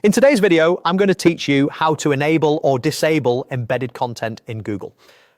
In today's video, I'm going to teach you how to enable or disable embedded content in Google.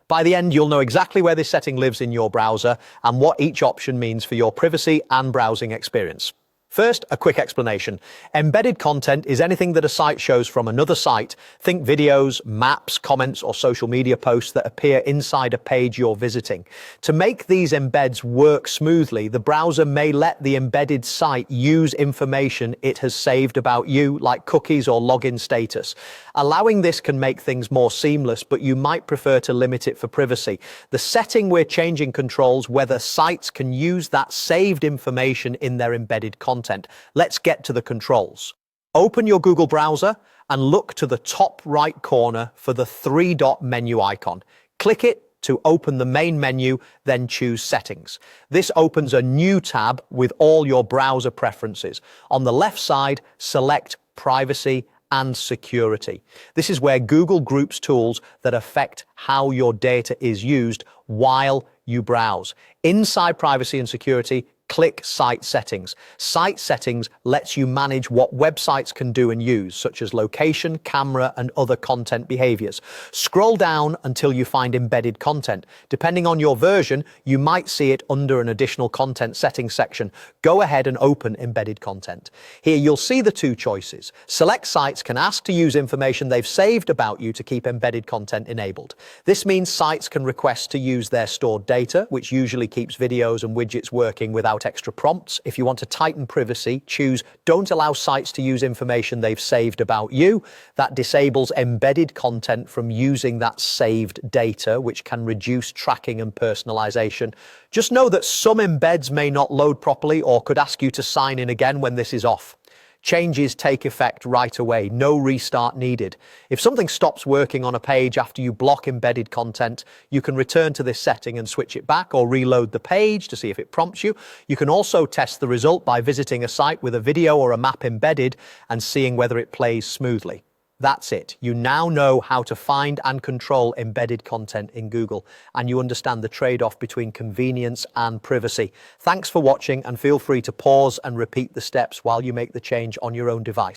By the end, you'll know exactly where this setting lives in your browser and what each option means for your privacy and browsing experience. First, a quick explanation. Embedded content is anything that a site shows from another site. Think videos, maps, comments, or social media posts that appear inside a page you're visiting. To make these embeds work smoothly, the browser may let the embedded site use information it has saved about you, like cookies or login status. Allowing this can make things more seamless, but you might prefer to limit it for privacy. The setting we're changing controls whether sites can use that saved information in their embedded content. Let's get to the controls. Open your Google browser and look to the top right corner for the three-dot menu icon. Click it to open the main menu, then choose Settings. This opens a new tab with all your browser preferences. On the left side, select Privacy and Security. This is where Google groups tools that affect how your data is used while you browse. Inside Privacy and Security, click Site Settings. Site Settings lets you manage what websites can do and use, such as location, camera, and other content behaviors. Scroll down until you find Embedded Content. Depending on your version, you might see it under an Additional Content Settings section. Go ahead and open Embedded Content. Here you'll see the two choices. Select sites can ask to use information they've saved about you to keep embedded content enabled. This means sites can request to use their stored data, which usually keeps videos and widgets working without extra prompts. If you want to tighten privacy, choose Don't allow sites to use information they've saved about you. That disables embedded content from using that saved data, which can reduce tracking and personalization. Just know that some embeds may not load properly or could ask you to sign in again when this is off. Changes take effect right away, no restart needed. If something stops working on a page after you block embedded content, you can return to this setting and switch it back or reload the page to see if it prompts you. You can also test the result by visiting a site with a video or a map embedded and seeing whether it plays smoothly. That's it. You now know how to find and control embedded content in Google, and you understand the trade-off between convenience and privacy. Thanks for watching, and feel free to pause and repeat the steps while you make the change on your own device.